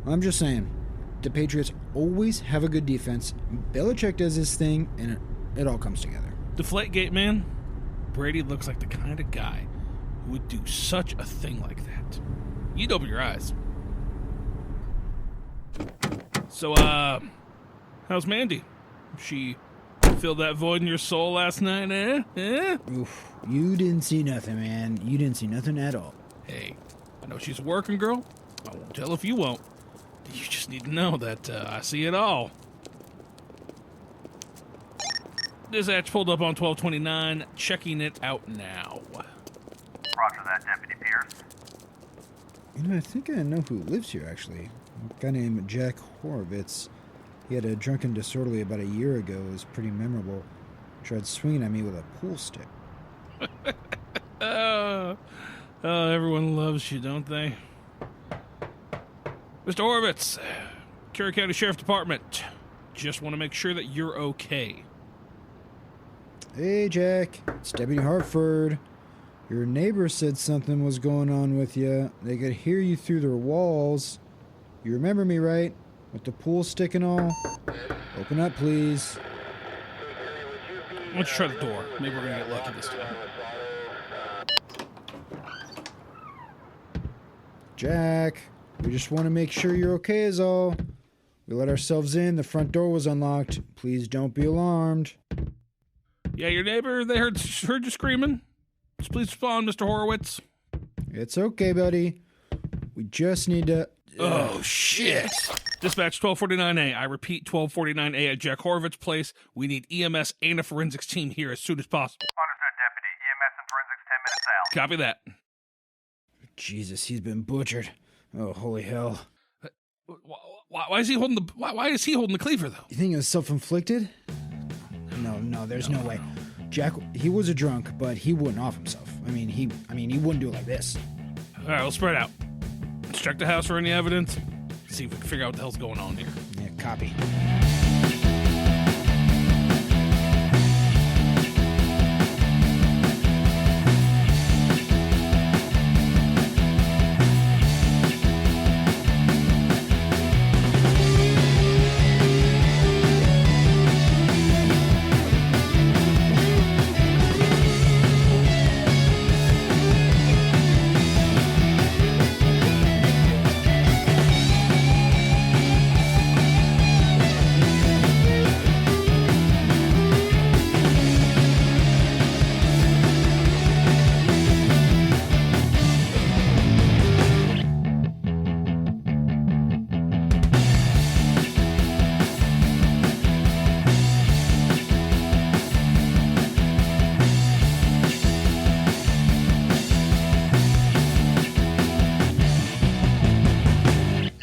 I'm just saying, the Patriots always have a good defense. Belichick does his thing, and it all comes together. Deflategate, man. Brady looks like the kind of guy who would do such a thing like that. You'd open your eyes. So, how's Mandy? She filled that void in your soul last night, eh? Oof, you didn't see nothing, man. You didn't see nothing at all. Hey, I know she's a working girl. I won't tell if you won't. You just need to know that I see it all. Dispatch pulled up on 1229, checking it out now. Roger that, Deputy Pierce. You know, I think I know who lives here, actually. A guy named Jack Horowitz. He had a drunken disorderly about a year ago. It was pretty memorable. Tried swinging at me with a pool stick. Everyone loves you, don't they? Mr. Horowitz, Carroll County Sheriff Department. Just want to make sure that you're okay. Hey, Jack. It's Deputy Hartford. Your neighbor said something was going on with you. They could hear you through their walls. You remember me, right? With the pool stick and all? Open up, please. Why don't you try the door? Maybe we're going to get lucky this time. Jack, we just want to make sure you're okay is all. We let ourselves in. The front door was unlocked. Please don't be alarmed. Yeah, your neighbor, they heard you screaming. Just please respond, Mr. Horowitz. It's okay, buddy. We just need to... Oh, shit. Dispatch 1249A. I repeat, 1249A at Jack Horowitz's place. We need EMS and a forensics team here as soon as possible. Understood, Deputy. EMS and forensics 10 minutes out. Copy that. Jesus, he's been butchered. Oh, holy hell. Why is he holding the... Why is he holding the cleaver, though? You think it was self-inflicted? No, there's no way. Jack, he was a drunk, but he wouldn't off himself. I mean, he wouldn't do it like this. All right, we'll spread out. Let's check the house for any evidence. See if we can figure out what the hell's going on here. Yeah, copy.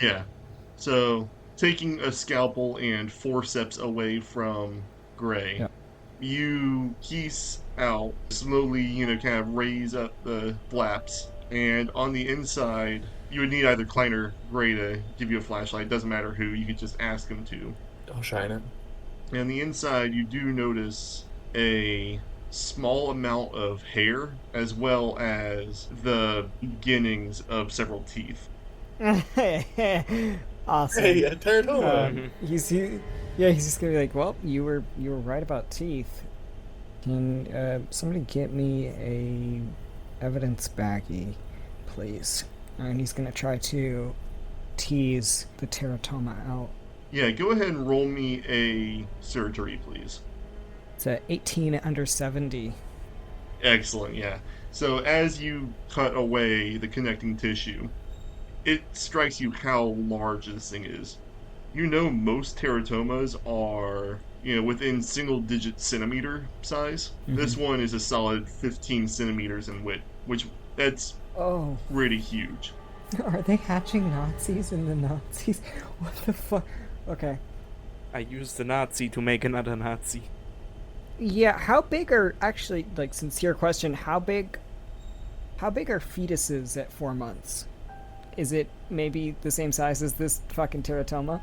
Yeah. So, taking a scalpel and forceps away from Gray, Yep. you piece out, slowly, kind of raise up the flaps, and on the inside, you would need either KLEIN or Gray to give you a flashlight. Doesn't matter who, you could just ask them to. I'll shine it. And on the inside, you do notice a small amount of hair, as well as the beginnings of several teeth. Awesome. Hey, a teratoma. He's just gonna be like, well, you were right about teeth. Can somebody get me a evidence baggie, please? And he's gonna try to tease the teratoma out. Yeah, go ahead and roll me a surgery, please. It's a 18 under 70. Excellent, yeah. So as you cut away the connecting tissue, it strikes you how large this thing is. You know most teratomas are, within single-digit centimeter size. Mhm. This one is a solid 15 centimeters in width, which that's pretty huge. Are they hatching Nazis in the Nazis? What the fuck? Okay. I used the Nazi to make another Nazi. Yeah, how big are, actually, sincere question, how big are fetuses at 4 months? Is it maybe the same size as this fucking teratoma?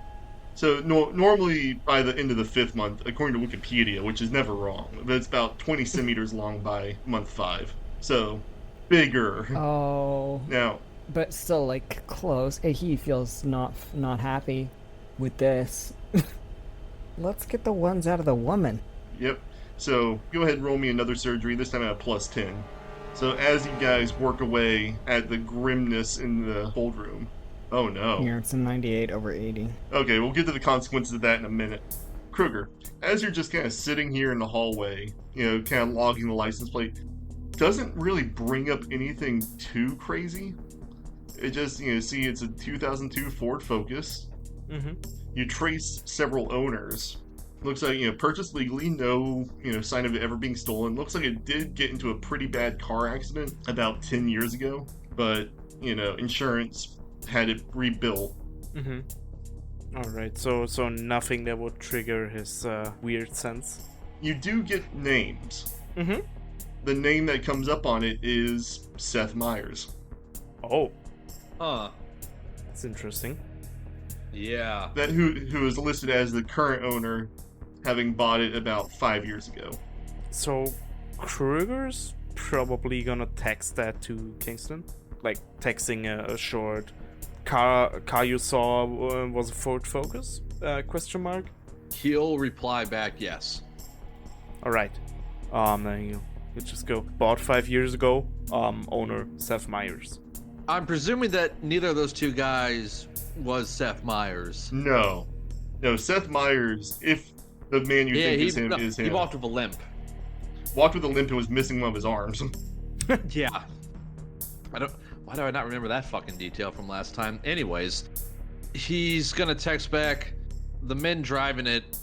So normally by the end of the 5th month, according to Wikipedia, which is never wrong, but it's about 20 centimeters long by month 5. So, bigger. Oh. Now, but still, like, close. He feels not happy with this. Let's get the ones out of the woman. Yep. So go ahead and roll me another surgery, this time at a +10. So as you guys work away at the grimness in the cold room. Oh no. Here, it's a 98 over 80. Okay, we'll get to the consequences of that in a minute. KRÖGER, as you're just kind of sitting here in the hallway, kind of logging the license plate, doesn't really bring up anything too crazy. It just, see it's a 2002 Ford Focus. Mm-hmm. You trace several owners. Looks like, purchased legally, no, sign of it ever being stolen. Looks like it did get into a pretty bad car accident about 10 years ago, but, insurance had it rebuilt. Mm-hmm. Alright, so nothing that would trigger his weird sense. You do get names. Mm-hmm. The name that comes up on it is Seth Meyers. Oh, Huh. that's interesting. Yeah. That who is listed as the current owner, having bought it about 5 years ago. So, KRÖGER's probably gonna text that to Kingston? Like, texting a short car you saw was a Ford Focus? Question mark? He'll reply back, yes. Alright. Then you just go, bought 5 years ago, owner Seth Meyers. I'm presuming that neither of those two guys was Seth Meyers. No, Seth Meyers, if the man you think is him, is him. He walked with a limp. Walked with a limp and was missing one of his arms. Yeah. Why do I not remember that fucking detail from last time? Anyways, he's gonna text back, the men driving it,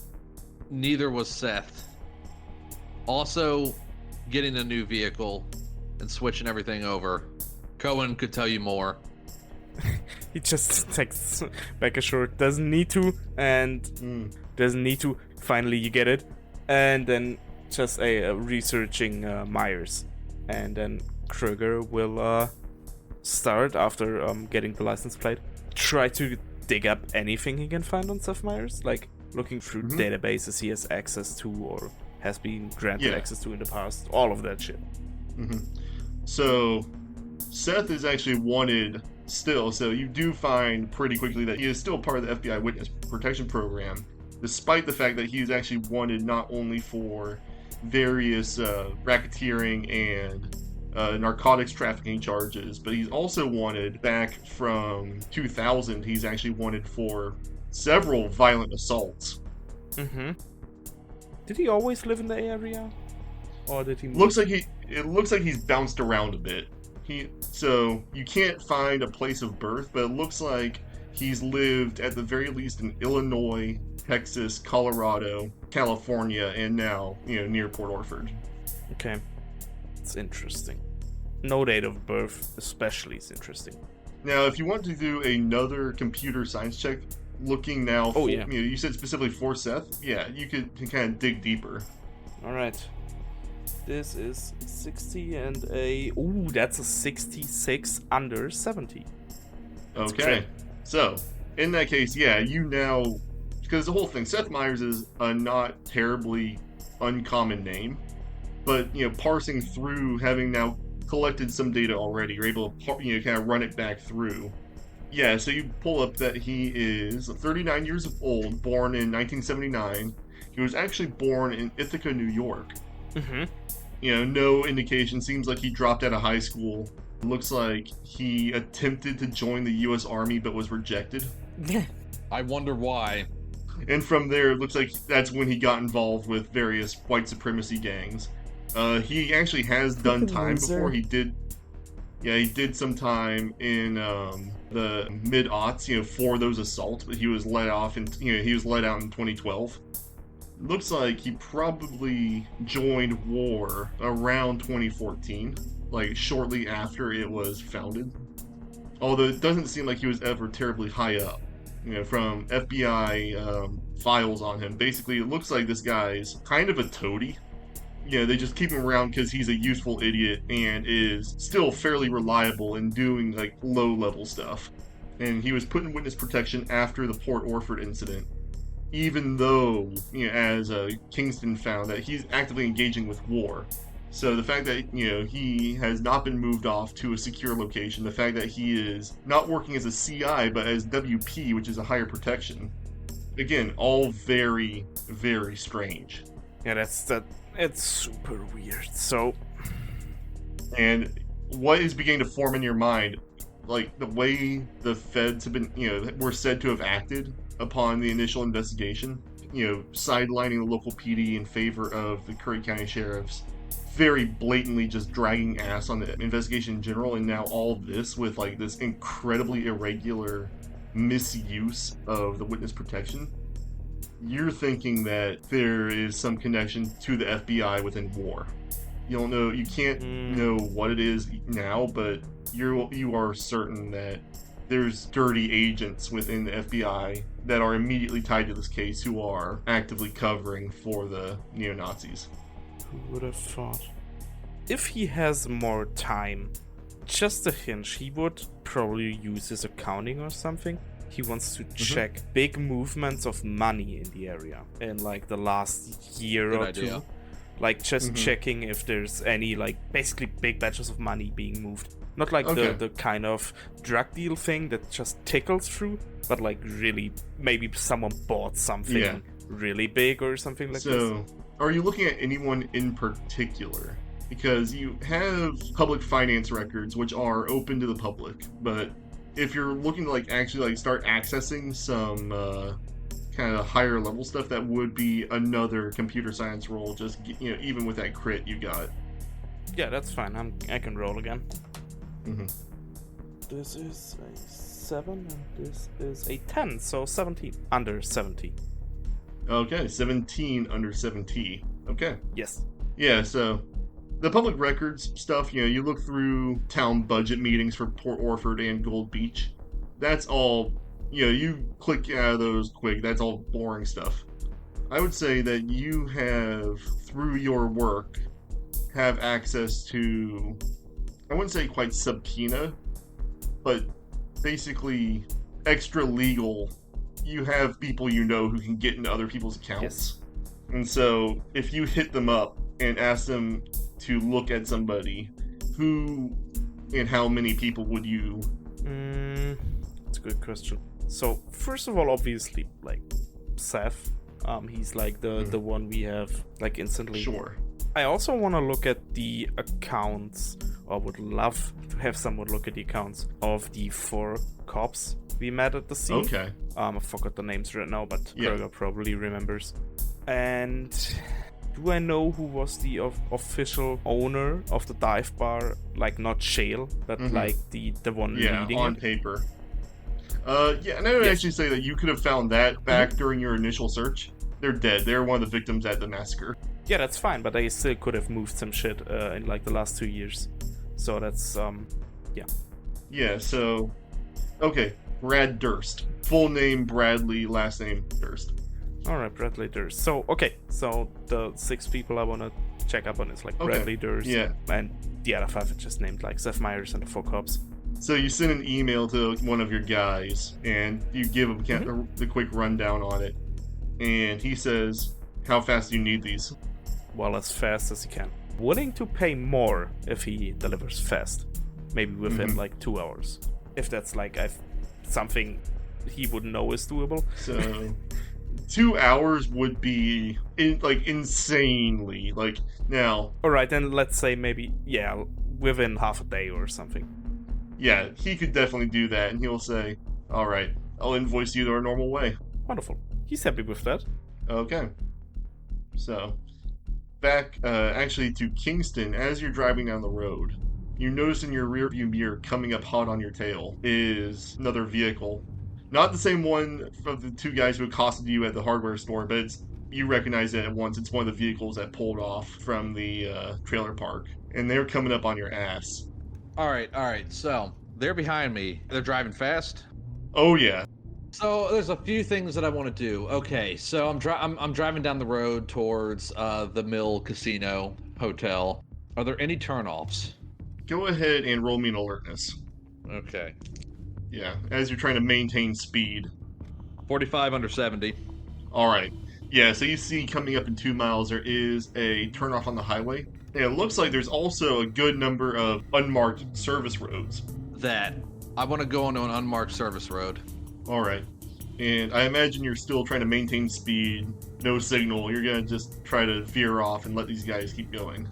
neither was Seth. Also, getting a new vehicle and switching everything over. Koan could tell you more. He just texts back a short, doesn't need to, and doesn't need to. Finally, you get it. And then just researching Myers. And then KRÖGER will start, after getting the license plate, try to dig up anything he can find on Seth Meyers. Like, looking through databases he has access to or has been granted access to in the past. All of that shit. Mm-hmm. So, Seth is actually wanted still, so you do find pretty quickly that he is still part of the FBI Witness Protection Program, despite the fact that he is actually wanted not only for various racketeering and narcotics trafficking charges, but he's also wanted back from 2000. He's actually wanted for several violent assaults. Mm-hmm. Did he always live in the area? Or did he move? It looks like he's bounced around a bit. So you can't find a place of birth, but it looks like he's lived at the very least in Illinois, Texas, Colorado, California, and now, near Port Orford. Okay. It's interesting. No date of birth especially is interesting. Now, if you want to do another computer science check, looking now for, you said specifically for Seth, you could kind of dig deeper. Alright. This is 60 and that's a 66 under 70. Okay. So, in that case, you now, because the whole thing, Seth Meyers is a not terribly uncommon name, but, parsing through, having now collected some data already, you're able to, kind of run it back through. Yeah, so you pull up that he is 39 years old, born in 1979. He was actually born in Ithaca, New York. Mm-hmm. No indication. Seems like he dropped out of high school. Looks like he attempted to join the U.S. Army but was rejected. I wonder why. And from there, it looks like that's when he got involved with various white supremacy gangs. He actually has done time before. He did some time in the mid-aughts, for those assaults, but he was let off and he was let out in 2012. Looks like he probably joined war around 2014, like shortly after it was founded. Although it doesn't seem like he was ever terribly high up. From FBI files on him, basically it looks like this guy's kind of a toady. They just keep him around because he's a useful idiot and is still fairly reliable in doing like low-level stuff. And he was put in witness protection after the Port Orford incident, even though, as Kingston found that he's actively engaging with war. So the fact that, he has not been moved off to a secure location, the fact that he is not working as a CI, but as WP, which is a higher protection. Again, all very, very strange. Yeah, it's super weird. So, and what is beginning to form in your mind, like the way the feds have been, were said to have acted upon the initial investigation, sidelining the local PD in favor of the Curry County Sheriffs, very blatantly just dragging ass on the investigation in general, and now all of this with like this incredibly irregular misuse of the witness protection. You're thinking that there is some connection to the FBI within war. You don't know, you can't know what it is now, but you are certain that there's dirty agents within the FBI that are immediately tied to this case who are actively covering for the neo-Nazis. Who would have thought? If he has more time, just a hinge, he would probably use his accounting or something. He wants to check big movements of money in the area in like the last year or two. Like just checking if there's any like basically big batches of money being moved. Not like the kind of drug deal thing that just tickles through, but like really maybe someone bought something really big or something like this. So, are you looking at anyone in particular? Because you have public finance records which are open to the public, but if you're looking to like actually like start accessing some kind of higher level stuff, that would be another computer science roll, just even with that crit you got. Yeah, that's fine. I can roll again. This is a 7 and this is a 10, so 17 under 70. Okay, 17 under 70. Okay. Yes. Yeah, so the public records stuff, you look through town budget meetings for Port Orford and Gold Beach. That's all, you click out of those quick. That's all boring stuff. I would say that you have, through your work, have access to, I wouldn't say quite subpoena, but basically extra legal. You have people who can get into other people's accounts. Yes. And so if you hit them up and ask them to look at somebody, who and how many people would you? That's a good question. So first of all, obviously, like Seth, he's like the one we have like instantly. Sure. I also want to look at the accounts, or would love to have someone look at the accounts of the 4 cops we met at the scene. Okay. I forgot the names right now, but KRÖGER probably remembers. And do I know who was the official owner of the dive bar? Like not Shale, but like the one leading on it? paper. And I would actually say that you could have found that back during your initial search. They're dead. They're one of the victims at the massacre. Yeah, that's fine, but I still could have moved some shit in like the last 2 years. So that's Yeah, so okay, Brad Durst. Full name Bradley, last name Durst. Alright, Bradley Durst. So so the 6 people I wanna check up on is like Bradley Durst, and the other 5 are just named like Seth Myers and the 4 cops. So you send an email to one of your guys, and you give him the quick rundown on it, and he says, "How fast do you need these?" Well, as fast as he can. Willing to pay more if he delivers fast. Maybe within like 2 hours. If that's like something he would know is doable. So 2 hours would be insanely now. Alright, then let's say maybe within half a day or something. Yeah, he could definitely do that, and he'll say, "Alright, I'll invoice you the normal way." Wonderful. He's happy with that. Okay. So, back actually to Kingston, as you're driving down the road, you notice in your rearview mirror coming up hot on your tail is another vehicle. Not the same one of the 2 guys who accosted you at the hardware store, but you recognize it at once. It's one of the vehicles that pulled off from the trailer park, and they're coming up on your ass. All right. So they're behind me. They're driving fast. Oh yeah. So there's a few things that I want to do. Okay, so I'm driving down the road towards the Mill Casino Hotel. Are there any turnoffs? Go ahead and roll me an alertness. Okay. Yeah, as you're trying to maintain speed. 45 under 70. All right. Yeah, so you see coming up in 2 miles, there is a turnoff on the highway. And it looks like there's also a good number of unmarked service roads. I want to go on an unmarked service road. All right. And I imagine you're still trying to maintain speed, no signal. You're going to just try to veer off and let these guys keep going.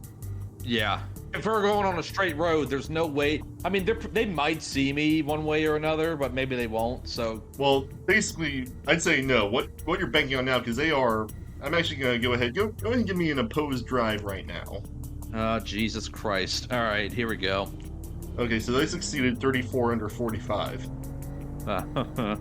Yeah. If we're going on a straight road, there's no way. I mean, they might see me one way or another, but maybe they won't. So. Well, basically, I'd say no. What you're banking on now, because they are. I'm actually going to go ahead. Go ahead and give me an opposed drive right now. Oh, Jesus Christ! All right, here we go. Okay, so they succeeded 34 under 45. Are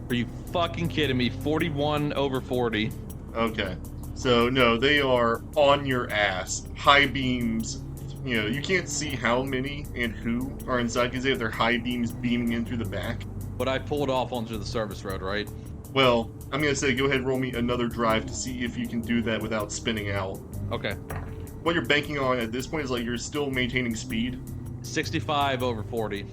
you fucking kidding me? 41 over 40. Okay. So, no, they are on your ass. High beams. You know, you can't see how many and who are inside because they have their high beams beaming in through the back. But I pulled off onto the service road, right? Well, I'm going to say go ahead and roll me another drive to see if you can do that without spinning out. Okay. What you're banking on at this point is like you're still maintaining speed. 65 over 40.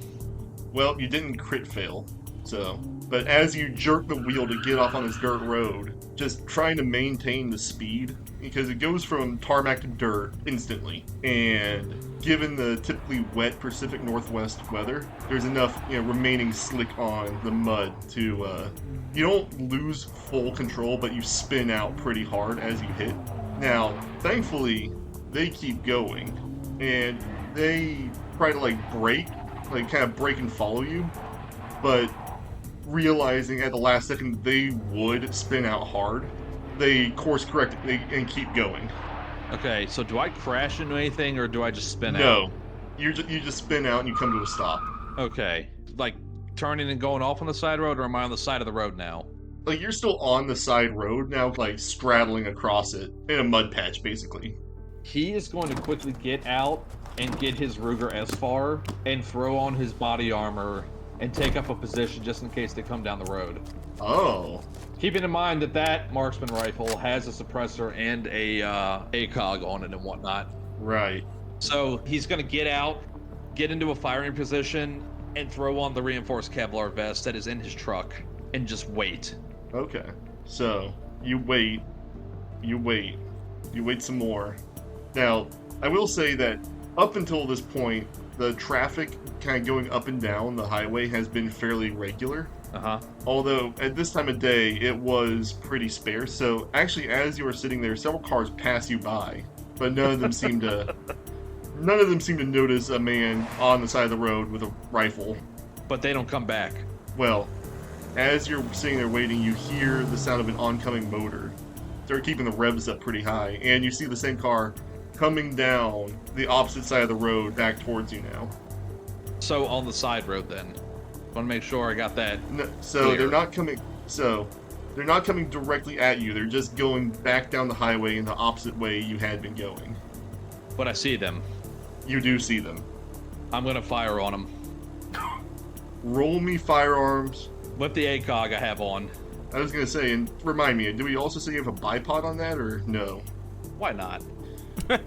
Well, you didn't crit fail, so. But as you jerk the wheel to get off on this dirt road, just trying to maintain the speed, because it goes from tarmac to dirt instantly. And given the typically wet Pacific Northwest weather, there's enough, remaining slick on the mud to, you don't lose full control, but you spin out pretty hard as you hit. Now, thankfully, they keep going, and they try to, brake, kind of brake and follow you, but realizing at the last second they would spin out hard, they course correct and keep going. Okay, so do I crash into anything, or do I just spin out? No, you just spin out and you come to a stop. Okay, turning and going off on the side road, or am I on the side of the road now? You're still on the side road now, straddling across it in a mud patch, basically. He is going to quickly get out and get his Ruger S-Far and throw on his body armor and take up a position just in case they come down the road. Oh. Keeping in mind that marksman rifle has a suppressor and a ACOG on it and whatnot. Right. So he's going to get out, get into a firing position, and throw on the reinforced Kevlar vest that is in his truck, and just wait. Okay. So, you wait some more. Now, I will say that up until this point, the traffic kind of going up and down the highway has been fairly regular. Uh-huh. Although, at this time of day, it was pretty sparse. So, actually, as you were sitting there, several cars pass you by, but none of them seem to notice a man on the side of the road with a rifle. But they don't come back. Well, as you're sitting there waiting, you hear the sound of an oncoming motor. They're keeping the revs up pretty high, and you see the same car coming down the opposite side of the road back towards you now. So on the side road then. Want to make sure I got that. No, so clear. They're not coming directly at you. They're just going back down the highway in the opposite way you had been going. But I see them. You do see them. I'm going to fire on them. Roll me firearms. With the ACOG I have on. I was going to say, and remind me, do we also say you have a bipod on that, or no? Why not?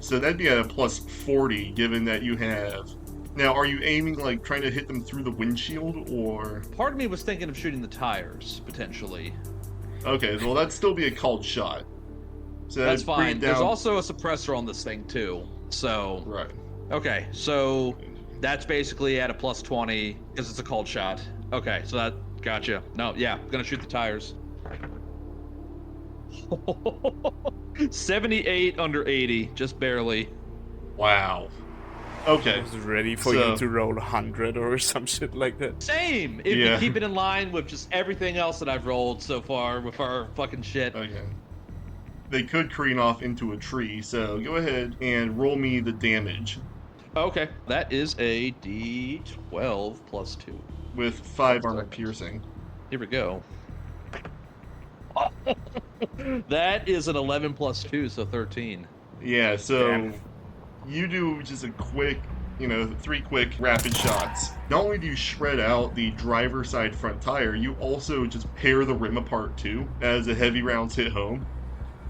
So that'd be at a plus 40, given that you have... Now, are you aiming, trying to hit them through the windshield, or...? Part of me was thinking of shooting the tires, potentially. Okay, well, that'd still be a called shot. So that's fine. There's also a suppressor on this thing, too. So... Right. Okay, so that's basically at a plus 20, because it's a called shot. Okay, so that... Gotcha. No, yeah, gonna shoot the tires. 78 under 80, just barely. Wow. Okay. I was ready for you to roll 100 or some shit like that. Same! If you keep it in line with just everything else that I've rolled so far with our fucking shit. Okay. They could careen off into a tree, so go ahead and roll me the damage. Okay. That is a D12 plus 2. With 5 armor piercing. Here we go. That is an 11 plus 2, so 13. Yeah, so you do just a quick, 3 quick rapid shots. Not only do you shred out the driver's side front tire, you also just tear the rim apart too, as the heavy rounds hit home.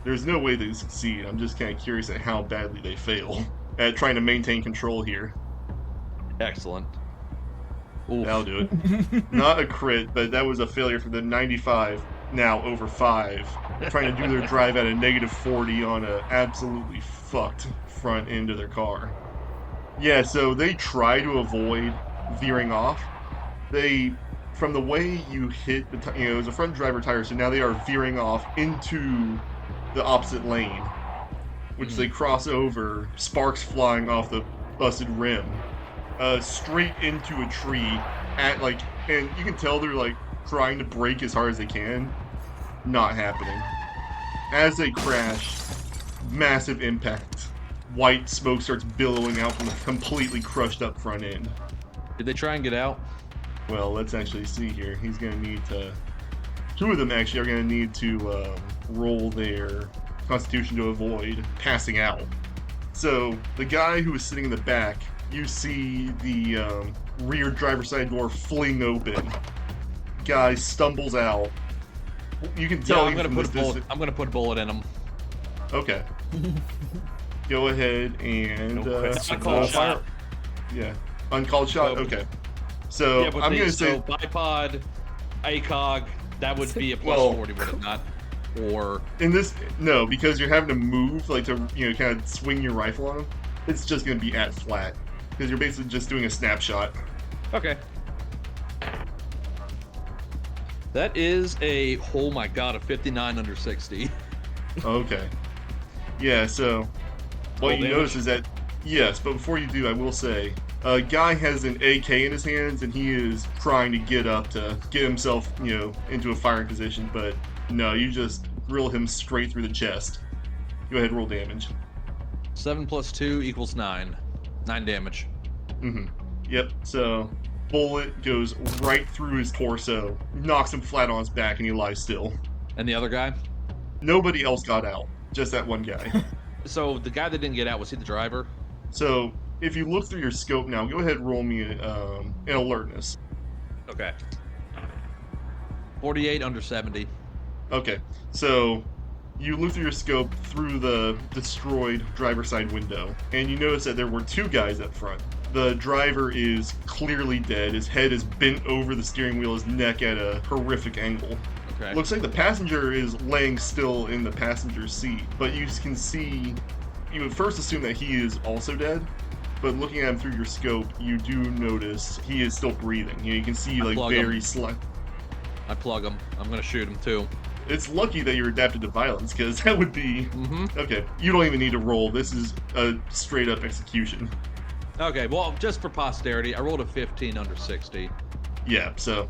There's no way they succeed. I'm just kind of curious at how badly they fail at trying to maintain control here. Excellent. Oof. That'll do it. Not a crit, but that was a failure for the 95, now over 5. trying to do their drive at a -40 on a absolutely fucked front end of their car. Yeah, so they try to avoid veering off. From the way you hit it was a front driver tire, so now they are veering off into the opposite lane, which they cross over, sparks flying off the busted rim, straight into a tree and you can tell they're like trying to brake as hard as they can. Not happening. As they crash, massive impact. White smoke starts billowing out from the completely crushed up front end. Did they try and get out? Well, let's actually see here. He's going to need to... Two of them actually are going to need to roll their constitution to avoid passing out. So, the guy who is sitting in the back, you see the rear driver's side door fling open. Guy stumbles out. You can tell I'm gonna put a bullet in him. Okay. Go ahead and... Uncalled shot. Yeah. Uncalled shot? Okay. So, Yeah, but I'm going to say... bipod, ACOG, that would be a plus 40, would it not? Or... In this... No, because you're having to move, like, to, kind of swing your rifle on them. It's just going to be at flat. Because you're basically just doing a snapshot. Okay. That is a 59 under 60. Okay. Yeah, so... What you notice is that... Yes, but before you do, I will say... A guy has an AK in his hands, and he is trying to get up to get himself, into a firing position, but no, you just grill him straight through the chest. Go ahead, roll damage. 7 plus 2 equals 9. 9 damage. Mm-hmm. Yep, so bullet goes right through his torso, knocks him flat on his back, and he lies still. And the other guy? Nobody else got out, just that one guy. So the guy that didn't get out, was he the driver? So... If you look through your scope now, go ahead and roll me an alertness. Okay. 48 under 70. Okay, so you look through your scope through the destroyed driver's side window, and you notice that there were two guys up front. The driver is clearly dead. His head is bent over the steering wheel, his neck at a horrific angle. Okay. Looks like the passenger is laying still in the passenger seat, but you can see... You would first assume that he is also dead. But looking at him through your scope, you do notice he is still breathing. You can see, very slight. I plug him. I'm gonna shoot him, too. It's lucky that you're adapted to violence, because that would be... Okay, you don't even need to roll. This is a straight-up execution. Okay, well, just for posterity, I rolled a 15 under 60. Yeah, so...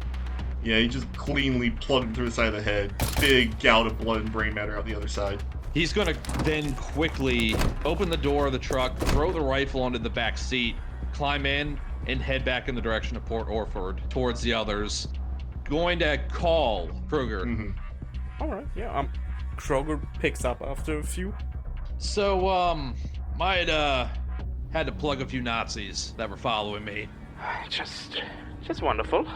Yeah, you just cleanly plug him through the side of the head. Big gout of blood and brain matter out the other side. He's gonna then quickly open the door of the truck, throw the rifle onto the back seat, climb in, and head back in the direction of Port Orford towards the others. Going to call KRÖGER. Alright, yeah, KRÖGER picks up after a few. So, might, had to plug a few Nazis that were following me. Just wonderful.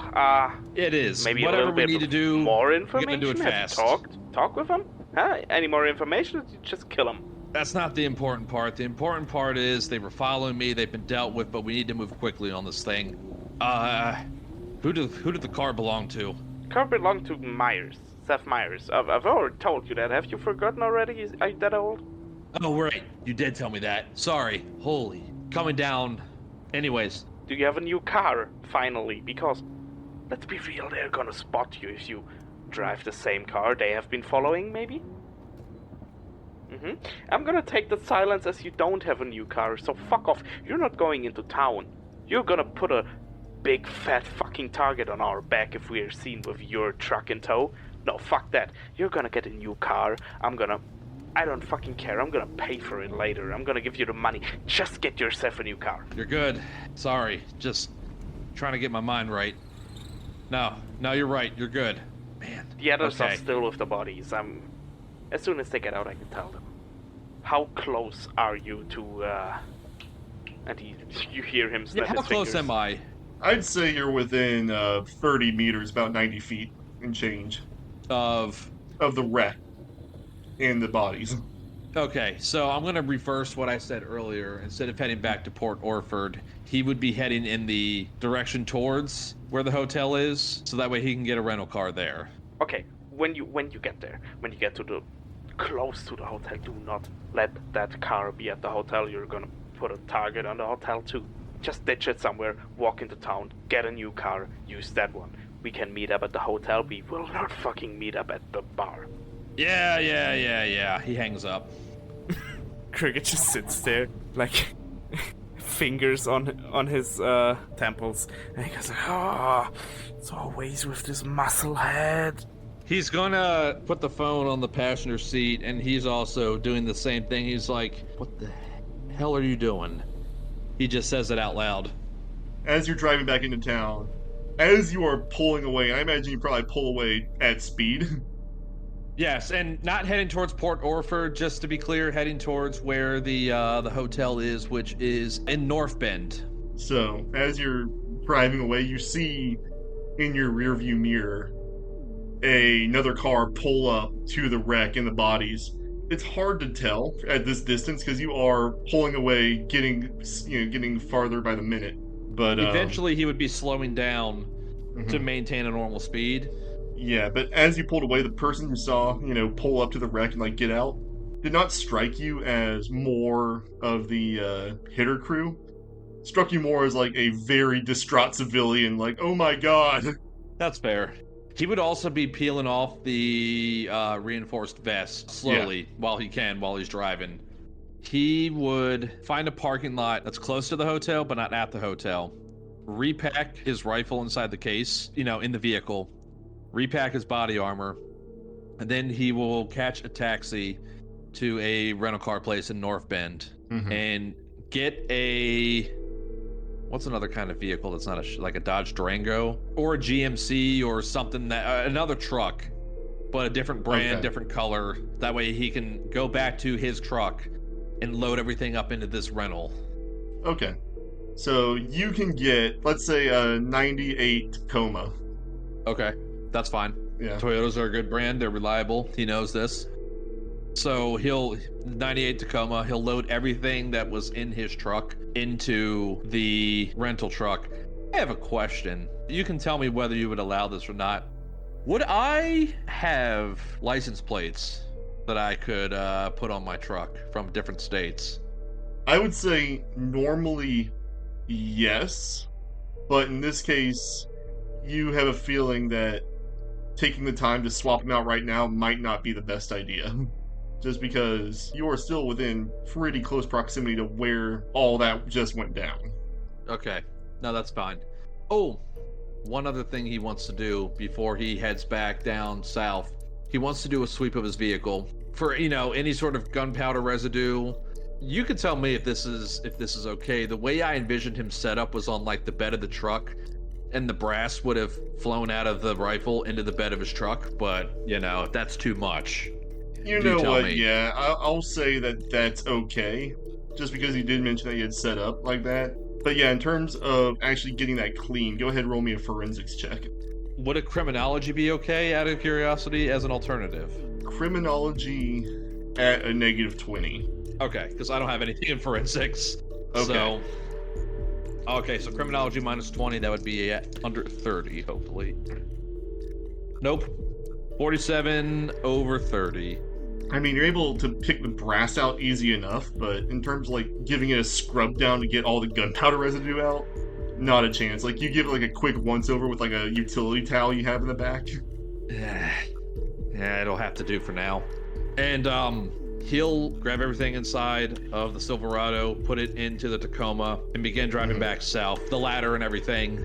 It is. Maybe whatever a little bit we need to do, more information. we're gonna do it fast. Have you talk with them? Huh? Any more information? Or just kill them. That's not the important part. The important part is they were following me. They've been dealt with, but we need to move quickly on this thing. Who did the car belong to? Car belonged to Myers, Seth Myers. I've already told you that. Have you forgotten already? Are you that old? Oh, right. You did tell me that. Sorry. Holy. Coming down. Anyways. Do you have a new car, finally? Because, let's be real, they're gonna spot you if you drive the same car they have been following, maybe? I'm gonna take the silence as you don't have a new car, so fuck off. You're not going into town. You're gonna put a big fat fucking target on our back if we are seen with your truck in tow. No, fuck that. You're gonna get a new car. I don't fucking care. I'm gonna pay for it later. I'm gonna give you the money. Just get yourself a new car. You're good. Sorry. Just trying to get my mind right. No, you're right. You're good. Man. The others are still with the bodies. As soon as they get out, I can tell them. How close are you to, and you hear him snap his how close fingers. am I? I'd say you're within 30 meters, about 90 feet and change. Of the wreck and the bodies. Okay, so I'm going to reverse what I said earlier. Instead of heading back to Port Orford, he would be heading in the direction towards where the hotel is, so that way he can get a rental car there. Okay, when you get there, when you get to the close to the hotel, do not let that car be at the hotel. You're gonna put a target on the hotel too. Just ditch it somewhere, walk into town, get a new car, use that one. We can meet up at the hotel. We will not fucking meet up at the bar. Yeah. He hangs up. KRÖGER just sits there, like, fingers on his temples, and he goes like, it's always with this muscle head. He's gonna put the phone on the passenger seat, and he's also doing the same thing. He's like, what the hell are you doing? He just says it out loud. As you're driving back into town, as you are pulling away, I imagine you probably pull away at speed. Yes, and not heading towards Port Orford, just to be clear, heading towards where the hotel is, which is in North Bend. So, as you're driving away, you see in your rearview mirror another car pull up to the wreck and the bodies. It's hard to tell at this distance because you are pulling away, getting farther by the minute. But eventually, he would be slowing down to maintain a normal speed. Yeah, but as you pulled away, the person you saw, pull up to the wreck and get out, did not strike you as more of the hitter crew. Struck you more as a very distraught civilian, oh my god. That's fair. He would also be peeling off the reinforced vest slowly while he's driving. He would find a parking lot that's close to the hotel, but not at the hotel. Repack his rifle inside the case, in the vehicle. Repack his body armor, and then he will catch a taxi to a rental car place in North Bend and get what's another kind of vehicle that's not like a Dodge Durango or a GMC or something, that another truck, but a different brand, different color. That way he can go back to his truck and load everything up into this rental. Okay. So you can get, let's say, a 98 Tacoma. Okay. That's fine. Yeah. Toyotas are a good brand. They're reliable. He knows this. So 98 Tacoma, he'll load everything that was in his truck into the rental truck. I have a question. You can tell me whether you would allow this or not. Would I have license plates that I could put on my truck from different states? I would say normally yes, but in this case, you have a feeling that taking the time to swap them out right now might not be the best idea. Just because you are still within pretty close proximity to where all that just went down. Okay. No, that's fine. Oh, one other thing he wants to do before he heads back down south. He wants to do a sweep of his vehicle for, any sort of gunpowder residue. You can tell me if this is okay. The way I envisioned him set up was on the bed of the truck, and the brass would have flown out of the rifle into the bed of his truck, but, if that's too much. You know what, yeah, I'll say that that's okay, just because he did mention that he had set up like that. But yeah, in terms of actually getting that clean, go ahead and roll me a forensics check. Would a criminology be okay, out of curiosity, as an alternative? Criminology at a -20. Okay, because I don't have anything in forensics. Okay. So criminology -20, that would be under 30, hopefully. Nope. 47 over 30. I mean, you're able to pick the brass out easy enough, but in terms of giving it a scrub down to get all the gunpowder residue out, not a chance. You give it a quick once over with a utility towel you have in the back. Yeah, it'll have to do for now. And he'll grab everything inside of the Silverado, put it into the Tacoma, and begin driving back south. The ladder and everything.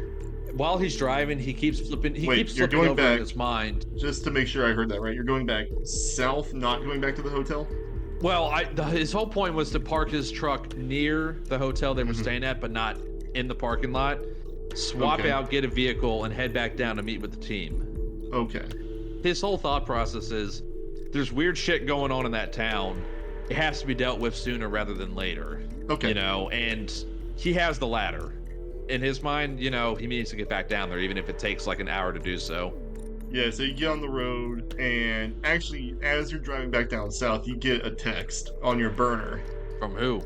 While he's driving, he keeps flipping. He keeps flipping over in his mind. Just to make sure I heard that right, you're going back south, not going back to the hotel? Well, his whole point was to park his truck near the hotel they were staying at, but not in the parking lot. Swap out, get a vehicle, and head back down to meet with the team. Okay. His whole thought process is, there's weird shit going on in that town. It has to be dealt with sooner rather than later. Okay. And he has the ladder. In his mind, he needs to get back down there, even if it takes an hour to do so. Yeah, so you get on the road, and actually, as you're driving back down south, you get a text on your burner. From who?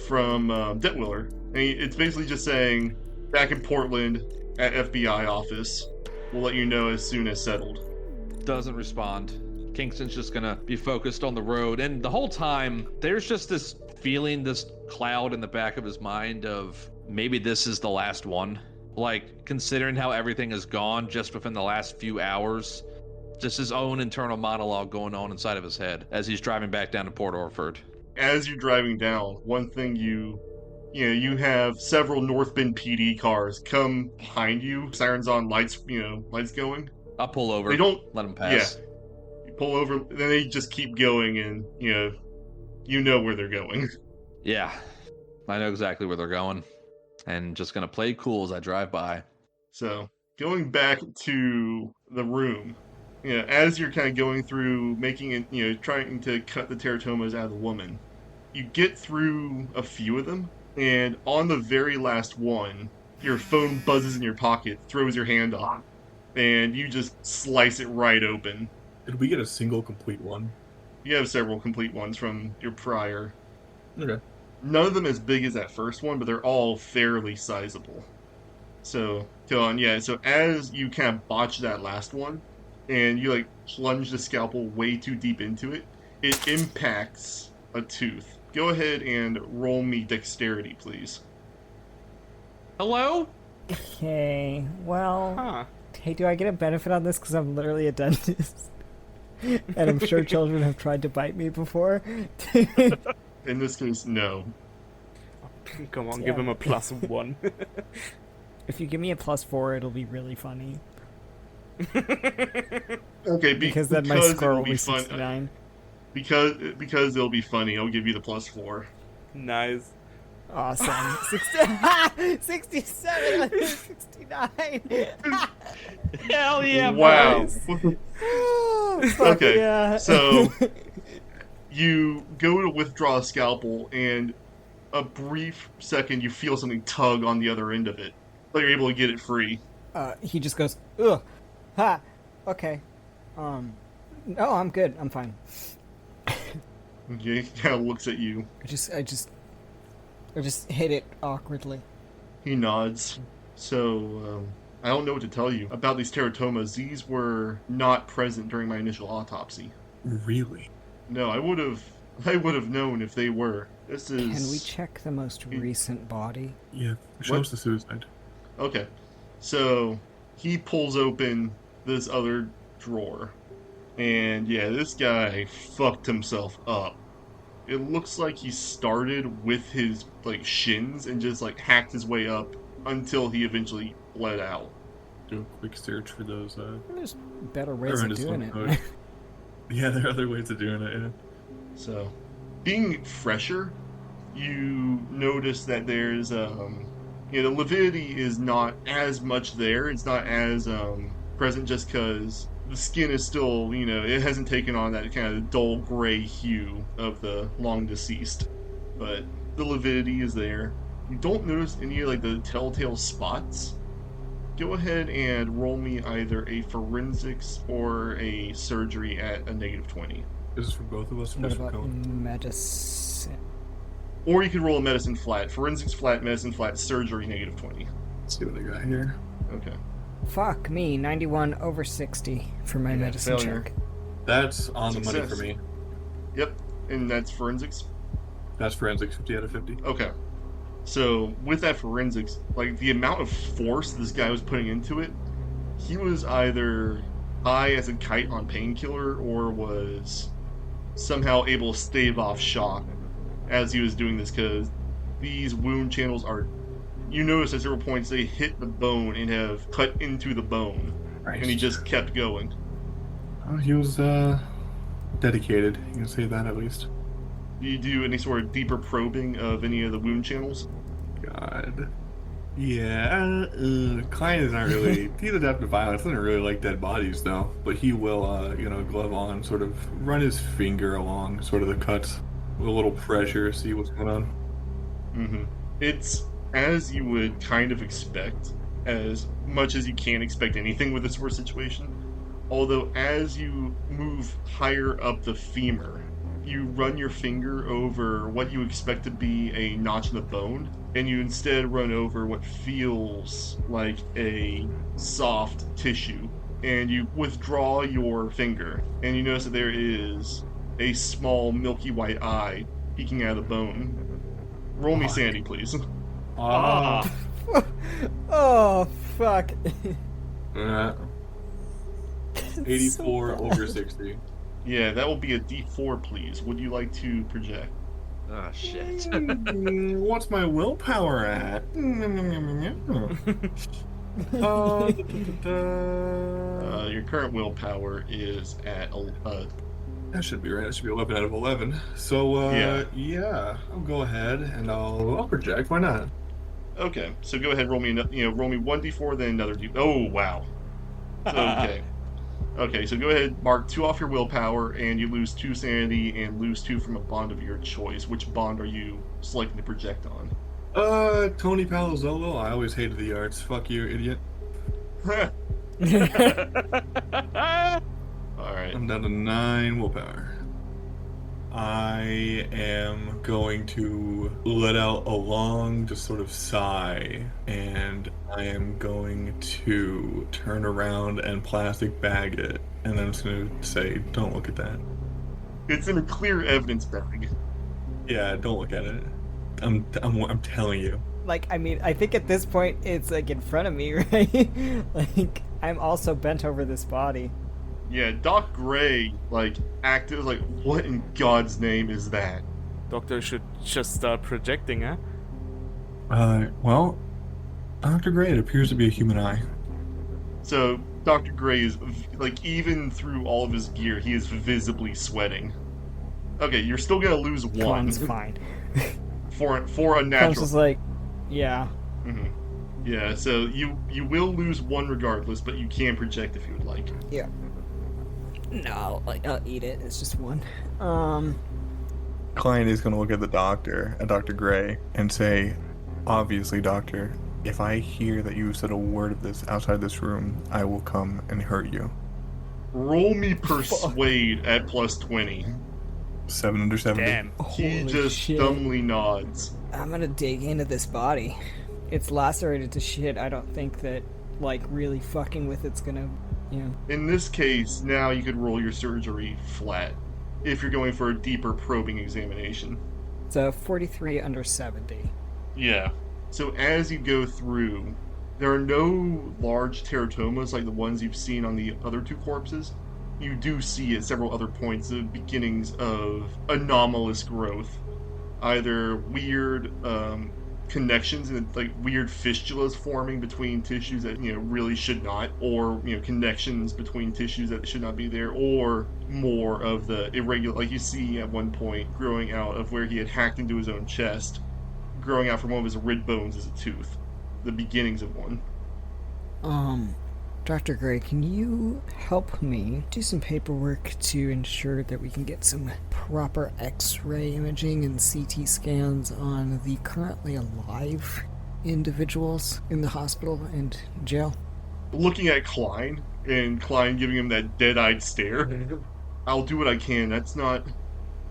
From Detwiller. And it's basically just saying, back in Portland, at FBI office, we'll let you know as soon as settled. Doesn't respond. Kingston's just gonna be focused on the road, and the whole time there's just this feeling, this cloud in the back of his mind of maybe this is the last one. Like, considering how everything has gone just within the last few hours, just his own internal monologue going on inside of his head as he's driving back down to Port Orford. As you're driving down, one thing you have several North Bend PD cars come behind you, sirens on, lights going. I'll pull over. They don't let him pass. Yeah. You pull over, then they just keep going, and you know where they're going. Yeah, I know exactly where they're going, and just gonna play cool as I drive by. So, going back to the room, as you're kind of going through, making it, trying to cut the teratomas out of the woman, you get through a few of them, and on the very last one, your phone buzzes in your pocket, throws your hand on, and you just slice it right open. Did we get a single complete one? You have several complete ones from your prior. Okay. None of them as big as that first one, but they're all fairly sizable. So, KOAN, so as you kind of botch that last one, and you plunge the scalpel way too deep into it, it impacts a tooth. Go ahead and roll me dexterity, please. Hello? Okay, well... Hey, do I get a benefit on this? Because I'm literally a dentist. And I'm sure children have tried to bite me before. In this case, no. Come on, give him a +1. If you give me a +4, it'll be really funny. Okay, because then my score will be 69. Because it'll be funny, I'll give you the +4. Nice. Awesome. 67, 69. Hell yeah, wow. Okay, yeah. So you go to withdraw a scalpel, and a brief second you feel something tug on the other end of it, but you're able to get it free. He just goes, ugh, ha, okay. No, I'm good. I'm fine. He kind of looks at you. I just hit it awkwardly. He nods. So, I don't know what to tell you about these teratomas. These were not present during my initial autopsy. Really? No, I would have known if they were. This is... Can we check the most recent body? Yeah, shows the suicide. Okay. So, he pulls open this other drawer. And yeah, this guy fucked himself up. It looks like he started with his shins and just hacked his way up until he eventually bled out. Do a quick search for those. There's better ways of doing it. Yeah, there are other ways of doing it. Yeah. So, being fresher, you notice that there's the lividity is not as much there. It's not as present just because the skin is still, it hasn't taken on that kind of dull gray hue of the long deceased. But the lividity is there. You don't notice any of the telltale spots. Go ahead and roll me either a forensics or a surgery at a -20. This is for both of us. What about medicine? Or you could roll a medicine flat. Forensics flat, medicine flat, surgery -20. Let's see what I got here. Okay. Fuck me, 91 over 60 for my medicine failure. check. That's on Success. the money for me. Yep, and that's forensics? That's forensics, 50 out of 50. Okay. So, with that forensics, the amount of force this guy was putting into it, he was either high as a kite on painkiller or was somehow able to stave off shock as he was doing this, because these wound channels are... You notice at several points they hit the bone and have cut into the bone. Christ. And he just kept going. Oh, he was dedicated. You can say that at least. Do you do any sort of deeper probing of any of the wound channels? God. Yeah, Klein aren't really... He's adept to violence. Doesn't really like dead bodies, though. But he will, glove on, sort of run his finger along sort of the cuts with a little pressure, see what's going on. Mm-hmm. It's as you would kind of expect, as much as you can expect anything with this sort of situation. Although as you move higher up the femur, you run your finger over what you expect to be a notch in the bone, and you instead run over what feels like a soft tissue and you withdraw your finger, and you notice that there is a small milky white eye peeking out of the bone. Roll me sanity, please. Ah. Oh, fuck. 84 over 60. Yeah, that will be a D4, please. Would you like to project? Ah, shit. What's my willpower at? Your current willpower is at That should be right. That should be 11 out of 11. So yeah, I'll go ahead and I'll project. Why not? Okay, so go ahead, roll me roll me 1d4, then another d. Oh wow. Okay. Okay, so go ahead, mark 2 off your willpower, and you lose 2 sanity and lose 2 from a bond of your choice. Which bond are you selecting to project on? Tony Palazzolo. I always hated the arts. Fuck you, idiot. Alright. I'm down to 9 willpower. I am going to let out a long, just sort of sigh, and I am going to turn around and plastic bag it, and then I'm just going to say, don't look at that. It's in a clear evidence bag. Yeah, don't look at it. I'm telling you. Like, I mean, I think at this point it's like in front of me, right? Like, I'm also bent over this body. Yeah, Doc Gray, acted like, what in God's name is that? Doctor should just start projecting, huh? Well, Dr. Gray, it appears to be a human eye. So, Dr. Gray is, even through all of his gear, he is visibly sweating. Okay, you're still gonna lose 1. One's fine. For unnatural. Tom's just like, yeah. Mm-hmm. Yeah, so you will lose 1 regardless, but you can project if you would like. Yeah. No, I'll eat it. It's just 1. Client is going to look at the doctor, at Dr. Gray, and say, obviously, doctor, if I hear that you said a word of this outside this room, I will come and hurt you. Roll me persuade at plus 20. 7 under 70. Damn. He Holy just shit. dumbly nods. I'm gonna dig into this body. It's lacerated to shit. I don't think that, really fucking with it's gonna, In this case, now you could roll your surgery flat, if you're going for a deeper probing examination. It's a 43 under 70. Yeah. So as you go through, there are no large teratomas like the ones you've seen on the other 2 corpses. You do see at several other points the beginnings of anomalous growth. Either weird connections and weird fistulas forming between tissues that really should not, or connections between tissues that should not be there, or more of the irregular, like you see at one point growing out of where he had hacked into his own chest, growing out from one of his rib bones as a tooth, the beginnings of one. Dr. Gray, can you help me do some paperwork to ensure that we can get some proper X-ray imaging and CT scans on the currently alive individuals in the hospital and jail? Looking at Klein, and Klein giving him that dead-eyed stare, I'll do what I can. That's not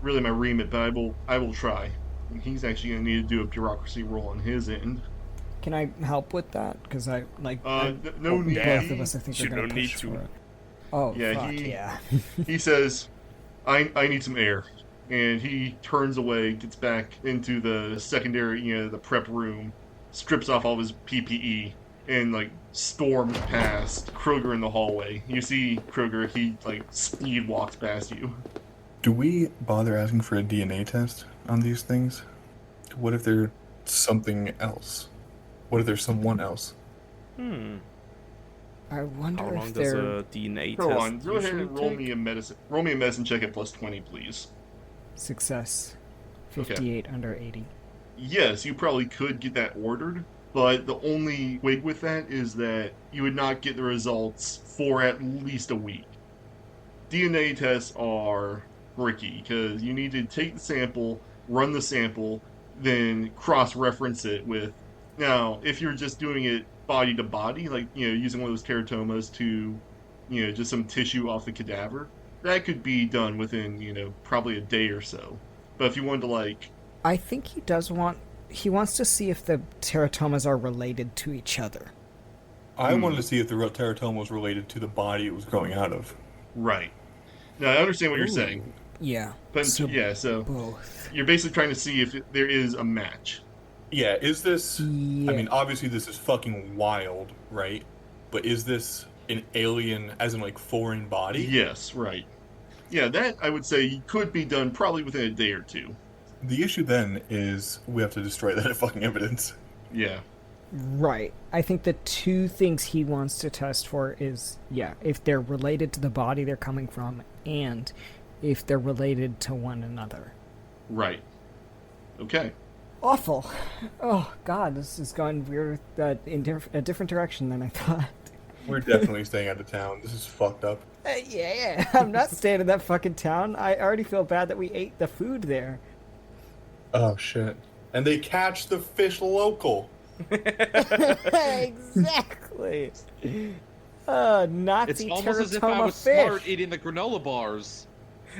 really my remit, but I will try. And he's actually going to need to do a bureaucracy roll on his end. Can I help with that? Because no need. Both of us, I think, You are going don't to need push to. for it. Oh, Yeah, fuck, he- yeah. He says, I need some air. And he turns away, gets back into the secondary, the prep room, strips off all of his PPE, and, storms past KRÖGER in the hallway. You see KRÖGER, he, speed walks past you. Do we bother asking for a DNA test on these things? What if they're something else? What if there's someone else? I wonder How long if does they're a DNA Go test on, go ahead usually and roll take? me a medicine check at plus 20, please. success. Okay. 58 under 80. Yes, you probably could get that ordered, but the only wig with that is that you would not get the results for at least a week. DNA tests are tricky because you need to take the sample, run the sample, then cross-reference it with... Now, if you're just doing it body to body, using one of those teratomas to, just some tissue off the cadaver, that could be done within, probably a day or so. But if you wanted to, I think he wants to see if the teratomas are related to each other. I wanted to see if the teratoma was related to the body it was growing out of. Right. Now, I understand what you're saying. Yeah. But So so both. you're basically trying to see if there is a match. Yeah, is this... Yeah. I mean, obviously this is fucking wild, right? But is this an alien, as in, like, foreign body? Yes, right. Yeah, that, I would say, could be done probably within a day or two. The issue then is we have to destroy that fucking evidence. Yeah. Right. I think the two things he wants to test for is, if they're related to the body they're coming from, and if they're related to one another. Right. Okay. Awful. Oh, God, this is going weird in a different direction than I thought. We're definitely staying out of town. This is fucked up. Yeah, I'm not staying in that fucking town. I already feel bad that we ate the food there. Oh, shit. And they catch the fish local. Exactly. Nazi It's almost as if I teratoma was fish. smart eating the granola bars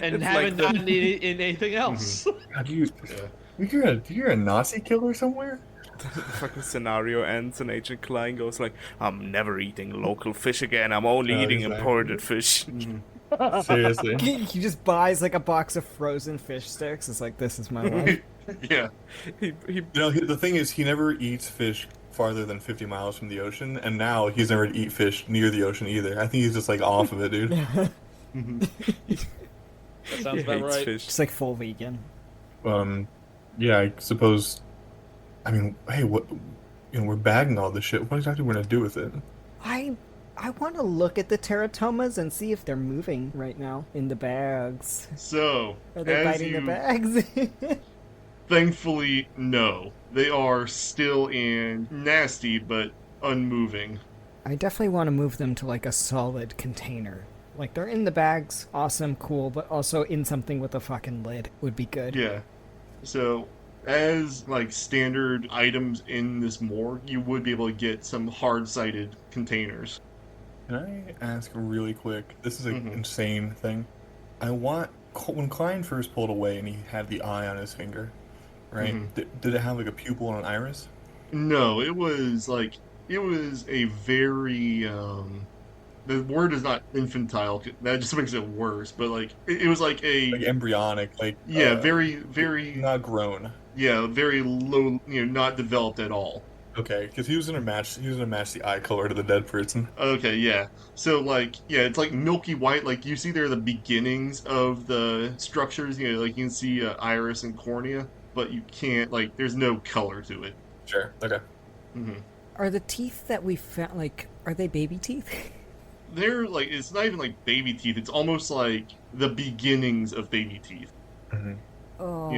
and It's haven't like done anything else. God, you're a Nazi killer somewhere? The fucking scenario ends and Agent KLEIN goes like, I'm never eating local fish again. I'm only eating imported fish. Seriously. He just buys like a box of frozen fish sticks. It's like, this is my life. Yeah. You know, the thing is, he never eats fish farther than 50 miles from the ocean, and now he's never to eat fish near the ocean either. I think he's just like off of it, dude. That sounds about right. Fish. Just like full vegan. Yeah, I suppose. I mean, hey, what? You know, we're bagging all this shit. What exactly are we gonna do with it? I want to look at the teratomas and see if they're moving right now in the bags. So, Are they biting the bags? Thankfully, no. They are still in nasty, but unmoving. I definitely want to move them to like a solid container. Like, they're in the bags, awesome, cool, but also in something with a fucking lid would be good. Yeah. So, as like standard items in this morgue, you would be able to get some hard-sided containers. Can I ask really quick? This is an insane thing. When KLEIN first pulled away and he had the eye on his finger, right? Did it have like a pupil and an iris? No, it was a very the word is not infantile. That just makes it worse. But like it was like embryonic, very not grown. Yeah, very low. Not developed at all. Okay, because he was gonna match the eye color to the dead person. Okay, yeah. So it's like milky white. Like you see there the beginnings of the structures. Like you can see iris and cornea, but you can't there's no color to it. Sure. Okay. Are the teeth that we found are they baby teeth? They're it's not even like baby teeth. It's almost like the beginnings of baby teeth. Oh.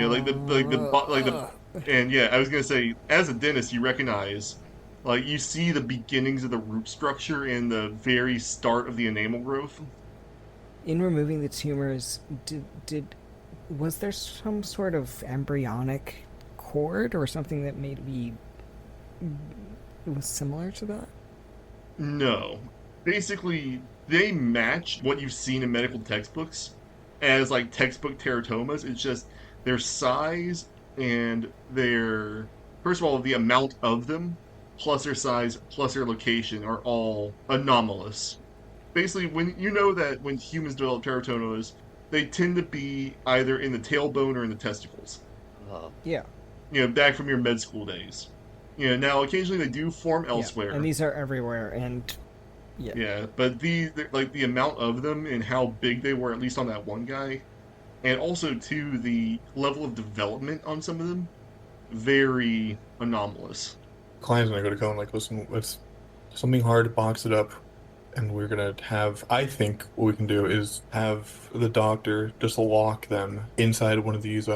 And yeah, I was gonna say, as a dentist, you recognize, you see the beginnings of the root structure in the very start of the enamel growth. In removing the tumors, was there some sort of embryonic cord or something that maybe was similar to that? No. Basically, they match what you've seen in medical textbooks as textbook teratomas. It's just their size and their, first of all, the amount of them, plus their size, plus their location are all anomalous. Basically, when humans develop teratomas, they tend to be either in the tailbone or in the testicles. Yeah. Back from your med school days. Now occasionally they do form elsewhere. Yeah, and these are everywhere, and yeah. Yeah, but the amount of them and how big they were, at least on that one guy, and also too the level of development on some of them, very anomalous. KLEIN's gonna go to KOAN listen, let's something hard to box it up, and we're gonna have. I think what we can do is have the doctor just lock them inside one of these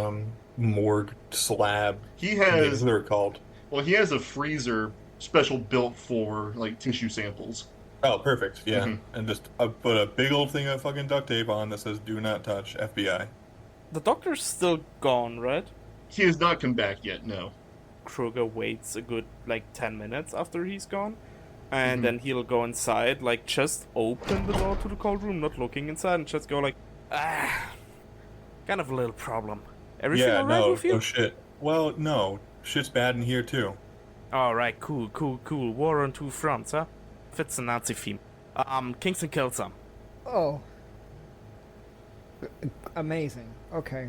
morgue slab. He has. What they're called. Well, he has a freezer special built for tissue samples. Oh, perfect. Yeah, and just put a big old thing of fucking duct tape on that says "Do not touch, FBI." The doctor's still gone, right? He has not come back yet. No. KRÖGER waits a good 10 minutes after he's gone, and then he'll go inside, just open the door to the cold room, not looking inside, and just go kind of a little problem. Everything alright with you? No shit. Well, no, shit's bad in here too. Alright, cool. War on two fronts, huh? Fits the Nazi theme. Kingston killed some. Oh. Amazing. Okay.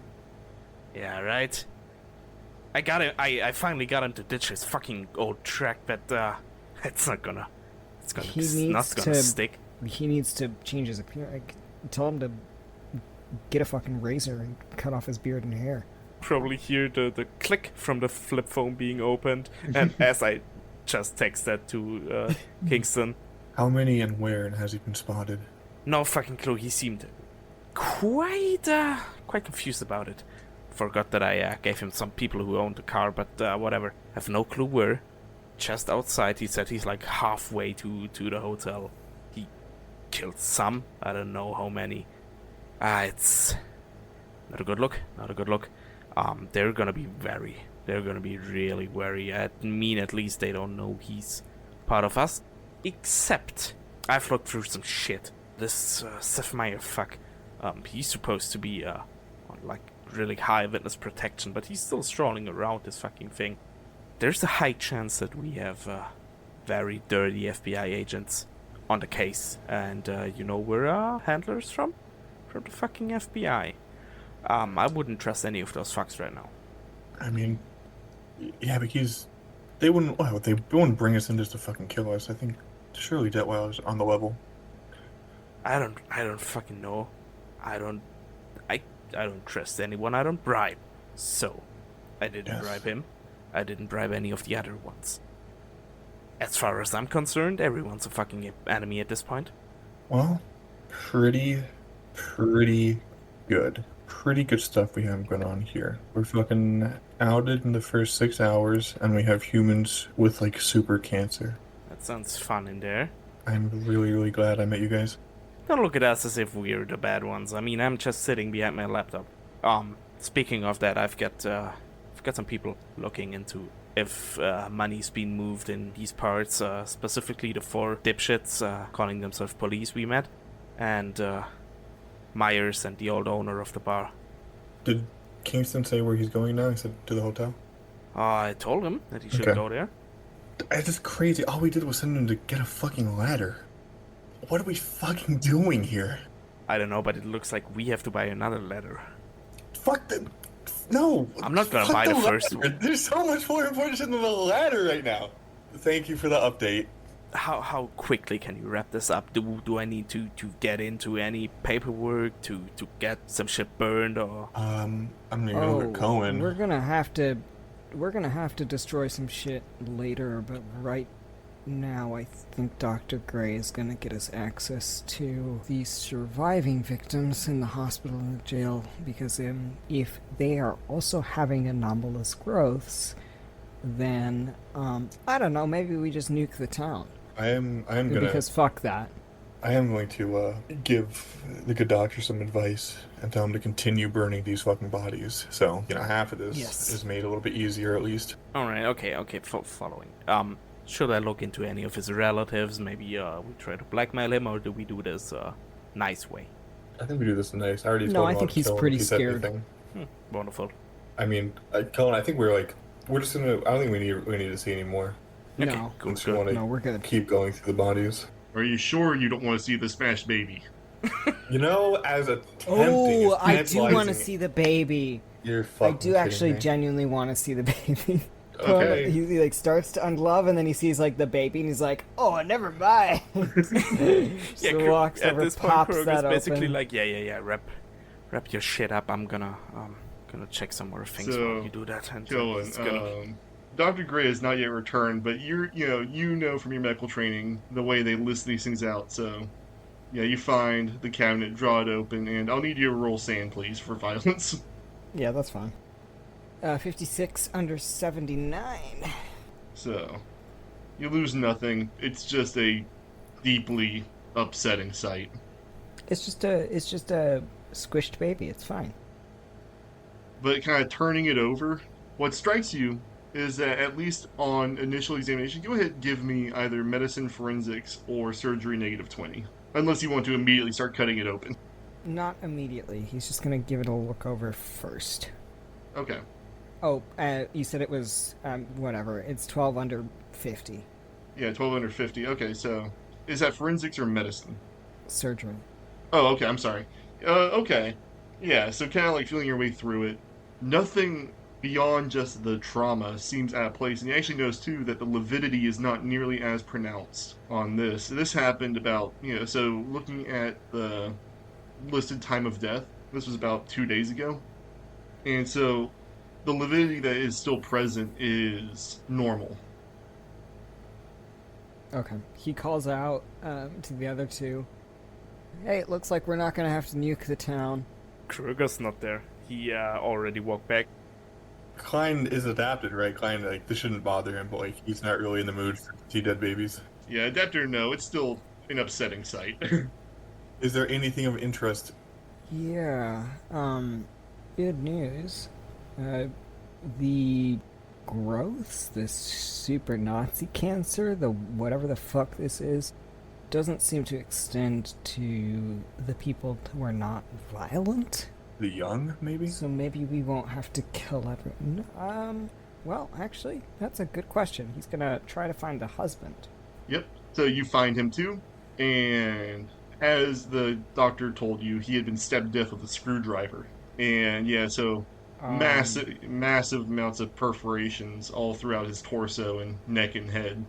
Yeah, right. I finally got him to ditch his fucking old track, but it's not gonna stick. He needs to change his appearance. Tell him to get a fucking razor and cut off his beard and hair. Probably hear the click from the flip phone being opened, and as I just text that to Kingston. How many and where, and has he been spotted? No fucking clue. He seemed quite confused about it. Forgot that I gave him some people who owned the car, but whatever. Have no clue where. Just outside, he said he's like halfway to the hotel. He killed some. I don't know how many. It's not a good look. Not a good look. They're gonna be really wary. I mean, at least they don't know he's part of us. Except, I've looked through some shit. This Seth Meyer fuck. He's supposed to be on like really high witness protection, but he's still strolling around this fucking thing. There's a high chance that we have very dirty FBI agents on the case, and you know where our handlers from? From the fucking FBI. I wouldn't trust any of those fucks right now. I mean, yeah, because they wouldn't bring us in just to fucking kill us. I think surely Detweiler is on the level. I don't fucking know. I don't trust anyone I don't bribe. So, I didn't bribe him. I didn't bribe any of the other ones. As far as I'm concerned, everyone's a fucking enemy at this point. Well, pretty good. Pretty good stuff we have going on here. We're fucking outed in the first 6 hours, and we have humans with, like, super cancer. That sounds fun in there. I'm really glad I met you guys. Don't look at us as if we're the bad ones. I mean, I'm just sitting behind my laptop. Speaking of that, I've got some people looking into if money's been moved in these parts, specifically the 4 dipshits calling themselves police we met, and Myers and the old owner of the bar. Did Kingston say where he's going now? He said to the hotel? I told him that he should go there. It's just crazy. All we did was send him to get a fucking ladder. What are we fucking doing here? I don't know, but it looks like we have to buy another ladder. Fuck the... No! I'm not gonna buy the first one. There's so much more important than the ladder right now. Thank you for the update. How quickly can you wrap this up? Do I need to get into any paperwork to get some shit burned or? I'm gonna go to Cohen. We're gonna have to destroy some shit later, but right now I think Dr. Gray is gonna get us access to the surviving victims in the hospital and the jail, because if they are also having anomalous growths, then I don't know, maybe we just nuke the town. I am gonna, because fuck that. I am going to give the good doctor some advice and tell him to continue burning these fucking bodies. So, half of this is made a little bit easier at least. Alright, okay, following. Should I look into any of his relatives? Maybe we try to blackmail him, or do we do this nice way? I think we do this nice. I already told him. No, I think he's pretty scared. Wonderful. I mean, Colin, I think we're just gonna. I don't think we need to see any more. Okay, No, cool. No, we're good. Keep going through the bodies. Are you sure you don't want to see the smashed baby? As a I do want to see the baby. You're fucking I do actually me. genuinely want to see the baby. Okay. He starts to unglove, and then he sees the baby, and he's like, "Oh, never mind." So walks at over, this point, pops KRÖGER's that basically open. like, yeah, wrap your shit up. I'm gonna check some more things while you do that. And Dylan, Dr. Gray has not yet returned, but you know from your medical training the way they list these things out. So, yeah, you find the cabinet, draw it open, and I'll need you to roll sand, please, for violence. Yeah, that's fine. 56 under 79. So, you lose nothing. It's just a deeply upsetting sight. It's just a squished baby. It's fine. But kind of turning it over, what strikes you is that at least on initial examination, go ahead and give me either medicine forensics or surgery -20. Unless you want to immediately start cutting it open. Not immediately. He's just gonna give it a look over first. Okay. Oh, you said it was, whatever. It's 12 under 50. Yeah, 12 under 50. Okay, so Is that forensics or medicine? Surgery. Oh, okay, I'm sorry. Okay. Yeah, so kind of like feeling your way through it. Nothing beyond just the trauma seems out of place, and you actually notice too that the lividity is not nearly as pronounced on this. This happened about, so looking at the listed time of death, this was about 2 days ago. And so the lividity that is still present is normal. Okay. He calls out to the other two. Hey, it looks like we're not going to have to nuke the town. KRÖGER's not there. He already walked back. KLEIN is adapted, right? KLEIN, like, this shouldn't bother him, but, like, he's not really in the mood to see dead babies. Yeah, adapter, no, it's still an upsetting sight. Is there anything of interest? Yeah, good news. The growths, this super Nazi cancer, the whatever the fuck this is, doesn't seem to extend to the people who are not violent. The young, maybe? So maybe we won't have to kill everyone. Well, actually, that's a good question. He's gonna try to find the husband. Yep. So you find him too, and as the doctor told you, he had been stabbed to death with a screwdriver. And yeah, so massive amounts of perforations all throughout his torso and neck and head.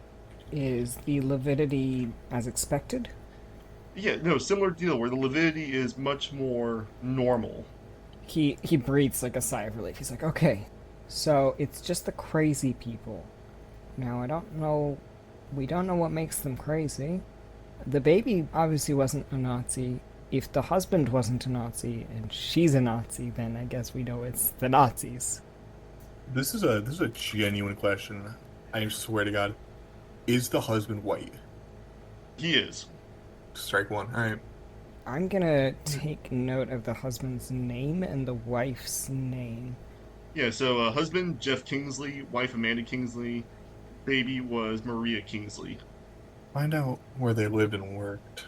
Is the lividity as expected? Yeah, no, similar deal where the lividity is much more normal. He breathes like a sigh of relief. He's like, okay, so it's just the crazy people. Now, we don't know what makes them crazy. The baby obviously wasn't a Nazi. If the husband wasn't a Nazi and she's a Nazi, then I guess we know it's the Nazis. This is a genuine question. I swear to God. Is the husband white? He is. Strike one. All right. I'm gonna take note of the husband's name and the wife's name. Yeah, so husband, Jeff Kingsley, wife, Amanda Kingsley, baby was Maria Kingsley. Find out where they lived and worked.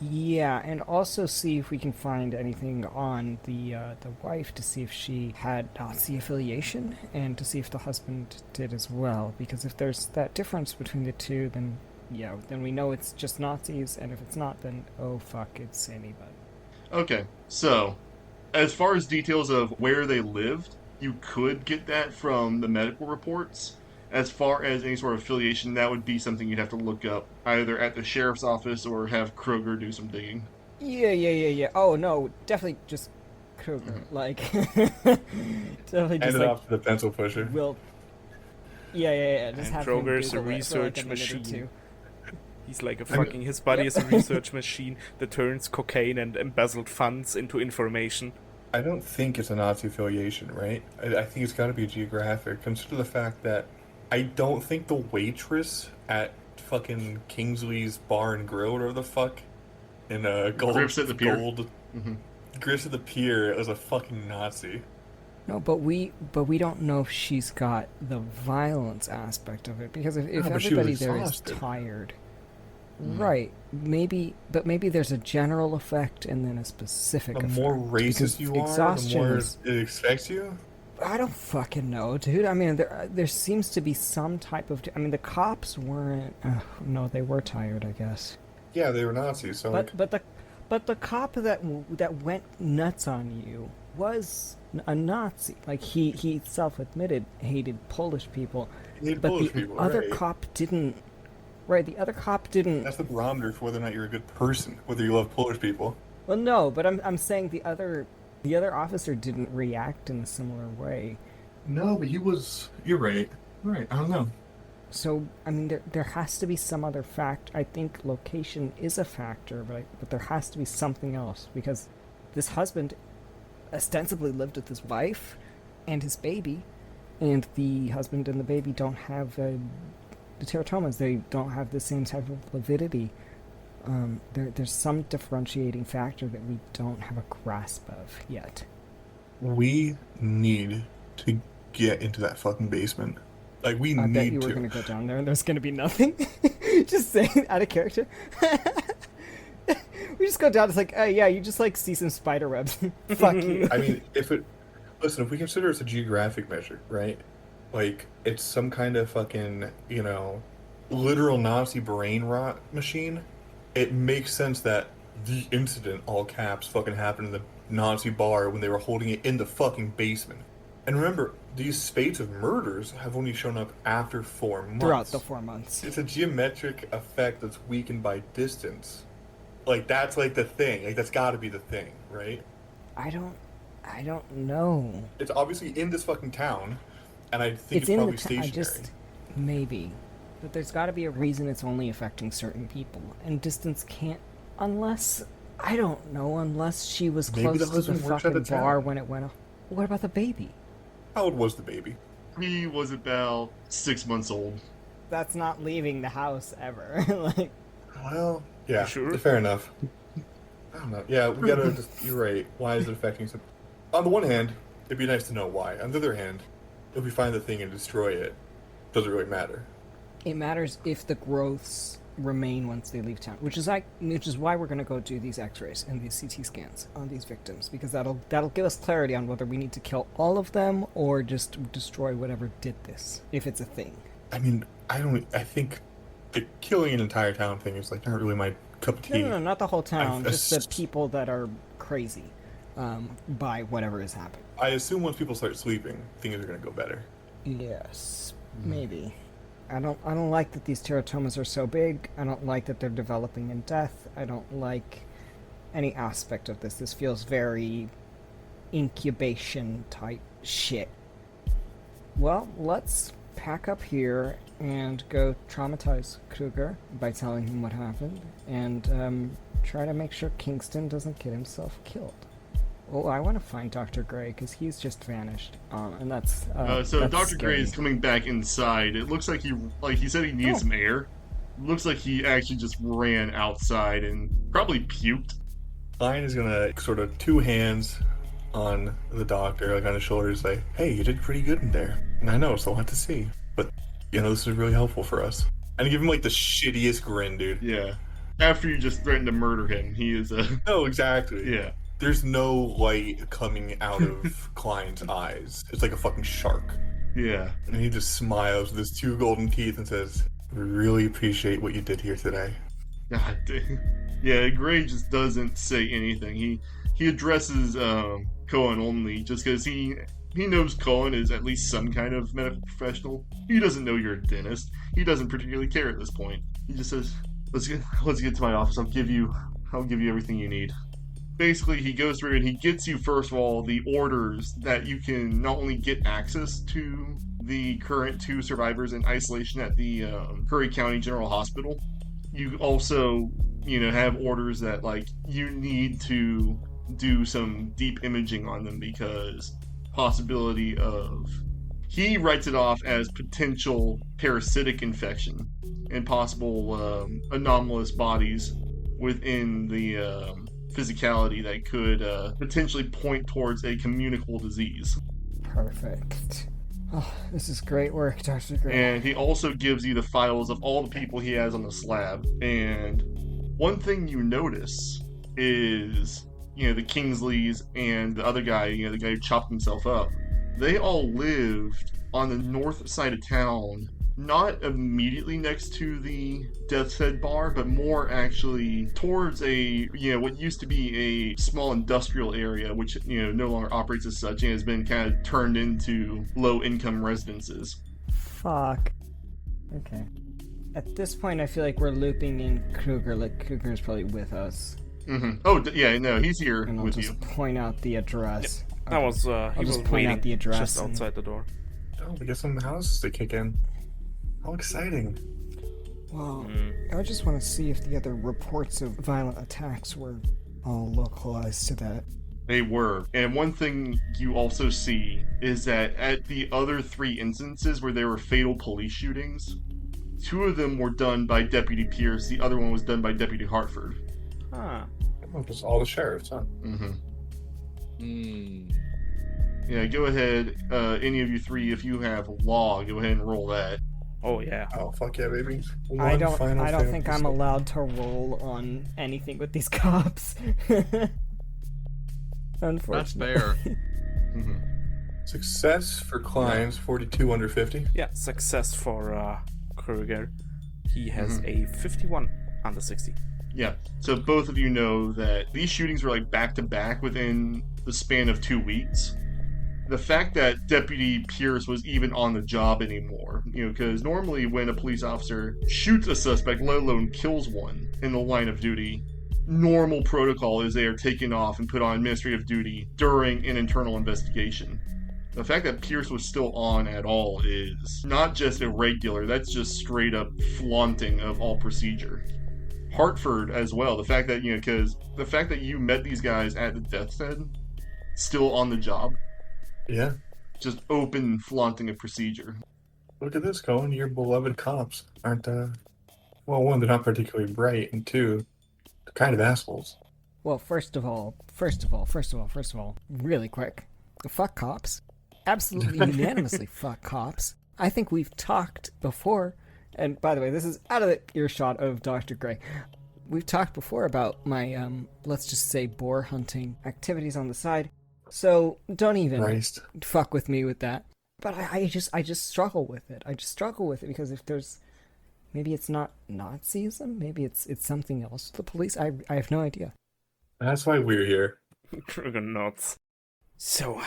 Yeah, and also see if we can find anything on the wife to see if she had Nazi affiliation, and to see if the husband did as well. Because if there's that difference between the two, then then we know it's just Nazis, and if it's not, then oh fuck, it's anybody. Okay, so as far as details of where they lived, you could get that from the medical reports. As far as any sort of affiliation, that would be something you'd have to look up, either at the sheriff's office or have KRÖGER do some digging. Yeah. Oh, no, definitely just KRÖGER. Like, definitely just Hand it off to the pencil pusher. Yeah. Just and have KRÖGER's a research machine. He's like his body is a research machine that turns cocaine and embezzled funds into information. I don't think it's a Nazi affiliation, right? I think it's got to be geographic. Consider the fact that I don't think the waitress at fucking Kingsley's Bar and Grill, whatever the fuck, in Griff's at the Pier. Griff's at the Pier was a fucking Nazi. No, but we don't know if she's got the violence aspect of it, because if everybody there is tired, right? Maybe there's a general effect and then a specific effect. The more racist you are, the more it affects you. I don't fucking know, dude. I mean, there seems to be some type of... I mean, the cops weren't... no, they were tired, I guess. Yeah, they were Nazis, so... But the cop that went nuts on you was a Nazi. Like, he self-admitted hated Polish people. Other cop didn't... Right, the other cop didn't... That's the barometer for whether or not you're a good person, whether you love Polish people. Well, no, but I'm saying the other officer didn't react in a similar way. No, but he was... You're right. Right, I don't know. So, I mean, there has to be some other fact. I think location is a factor, but there has to be something else. Because this husband ostensibly lived with his wife and his baby, and the husband and the baby don't have the teratomas. They don't have the same type of lividity. There's some differentiating factor that we don't have a grasp of yet. We need to get into that fucking basement. Like, we need to. I bet you were going to go down there and there's going to be nothing. Just saying, out of character. We just go down, it's like, yeah, you just, like, see some spider webs. Fuck you. I mean, if we consider it's a geographic measure, right? Like, it's some kind of fucking, literal Nazi brain rot machine, it makes sense that the incident, all caps, fucking happened in the Nazi bar when they were holding it in the fucking basement. And remember, these spades of murders have only shown up after 4 months. Throughout the 4 months. It's a geometric effect that's weakened by distance. Like, that's like the thing. Like, that's gotta be the thing, right? I don't know. It's obviously in this fucking town, and I think it's in probably the stationary. Maybe. But there's gotta be a reason it's only affecting certain people. And distance can't, unless she was Maybe close the to the husband works at fucking the town. bar when it went off. What about the baby? How old was the baby? He was about 6 months old. That's not leaving the house ever. Like, Well, yeah, Sure. fair enough. I don't know. Yeah, we gotta just, you're right. Why is it affecting some? On the one hand, it'd be nice to know why. On the other hand, if we find the thing and destroy it, does it really matter? it matters if the growths remain once they leave town, which is why we're going to go do these x-rays and these CT scans on these victims, because that'll give us clarity on whether we need to kill all of them or just destroy whatever did this, if it's a thing. I mean, I think the killing an entire town thing is like not really my cup of tea. No, not the whole town, just the people that are crazy by whatever has happened. I assume once people start sleeping, things are going to go better. Yes, maybe. I don't like that these teratomas are so big. I don't like that they're developing in death. I don't like any aspect of this. This feels very incubation type shit. Well, let's pack up here and go traumatize KRÖGER by telling him what happened, and try to make sure Kingston doesn't get himself killed. Oh, I want to find Dr. Gray, because he's just vanished, and that's so that's Dr. scary. Gray is coming back inside. It looks like he said he needs some air. Looks like he actually just ran outside and probably puked. KLEIN is gonna sort of two hands on the doctor, like on his shoulders, say, "Hey, you did pretty good in there." And I know it's a lot to see, but you know this is really helpful for us. And give him like the shittiest grin, dude. Yeah. After you just threatened to murder him, he is No, exactly. Yeah. There's no light coming out of KLEIN's eyes. It's like a fucking shark. Yeah. And he just smiles with his two golden teeth and says, "We really appreciate what you did here today." God damn. Yeah, Gray just doesn't say anything. He addresses KOAN only just because he knows KOAN is at least some kind of medical professional. He doesn't know you're a dentist. He doesn't particularly care at this point. He just says, let's get to my office. I'll give you everything you need." Basically, he goes through and he gets you, first of all, the orders that you can not only get access to the current 2 survivors in isolation at the Curry County General Hospital. You also, have orders that, like, you need to do some deep imaging on them because possibility of... He writes it off as potential parasitic infection and possible anomalous bodies within the... physicality that could potentially point towards a communicable disease. Perfect. Oh, this is great work, Dr. Gray. And he also gives you the files of all the people he has on the slab. And one thing you notice is, the Kingsleys and the other guy, the guy who chopped himself up, they all lived on the north side of town, not immediately next to the Death's Head bar, but more actually towards a, what used to be a small industrial area, which, no longer operates as such and has been kind of turned into low-income residences. Fuck. Okay. At this point, I feel like we're looping in KRÖGER, like KRÖGER is probably with us. Mm-hmm. Oh, yeah, no, he's here and I'll with just you. point out the address. Yep. That was, he was point waiting out the address just outside the door. Oh, we get some houses to kick in. How exciting. Well, I just want to see if the other reports of violent attacks were all localized to that. They were. And one thing you also see is that at the other 3 instances where there were fatal police shootings, 2 of them were done by Deputy Pierce, the other one was done by Deputy Hartford. Huh. Just all the sheriffs, huh? Yeah, go ahead, any of you 3, if you have law, go ahead and roll that. Oh, yeah. Oh, fuck yeah, baby. I don't think I'm allowed to roll on anything with these cops. Unfortunately. That's fair. Success for KLEIN's 42 under 50. Yeah, success for KRÖGER. He has a 51 under 60. Yeah, so both of you know that these shootings were like back to back within the span of 2 weeks. The fact that Deputy Pierce was even on the job anymore, because normally when a police officer shoots a suspect, let alone kills one in the line of duty, normal protocol is they are taken off and put on administrative duty during an internal investigation. The fact that Pierce was still on at all is not just irregular, that's just straight up flaunting of all procedure. Hartford as well, the fact that, because the fact that you met these guys at the death's head, still on the job. Yeah. Just open flaunting of procedure. Look at this, Cohen. Your beloved cops aren't, well, one, they're not particularly bright, and two, they're kind of assholes. Well, first of all, really quick. Fuck cops. Absolutely unanimously fuck cops. I think we've talked before, and by the way, this is out of the earshot of Dr. Gray. We've talked before about my, let's just say, boar hunting activities on the side. So don't even fuck with me with that. But I just struggle with it. I just struggle with it because if there's, maybe it's not Nazism, maybe it's something else. The police, I have no idea. That's why we're here. KRÖGER nods. So,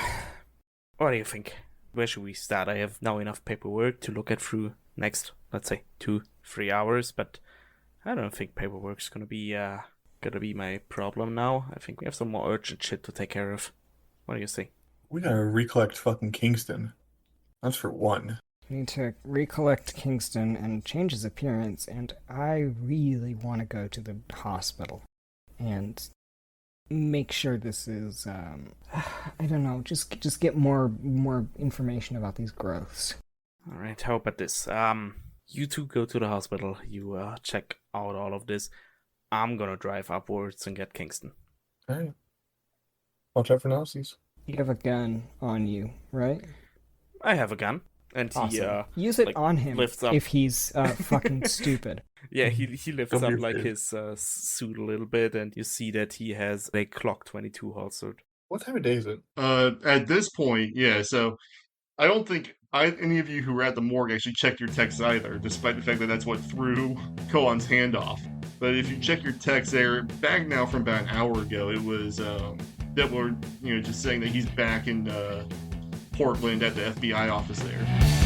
what do you think? Where should we start? I have now enough paperwork to look at through next, let's say, 2-3 hours. But I don't think paperwork's gonna be my problem now. I think we have some more urgent shit to take care of. What do you say? We gotta recollect fucking Kingston. That's for one. We need to recollect Kingston and change his appearance, and I really want to go to the hospital and make sure this is, I don't know, just get more information about these growths. Alright, how about this? You two go to the hospital, you check out all of this. I'm gonna drive upwards and get Kingston. Alright. Watch out for Nazis. You have a gun on you, right? I have a gun. And awesome. he use it on him lifts up. If he's fucking stupid. Yeah, he lifts up like his suit a little bit, and you see that he has a Glock 22 holstered. What time of day is it? At this point, yeah, so I don't think any of you who were at the morgue actually checked your texts either, despite the fact that that's what threw Koan's hand off. But if you check your text there, back now from about an hour ago, it was that we're just saying that he's back in Portland at the FBI office there.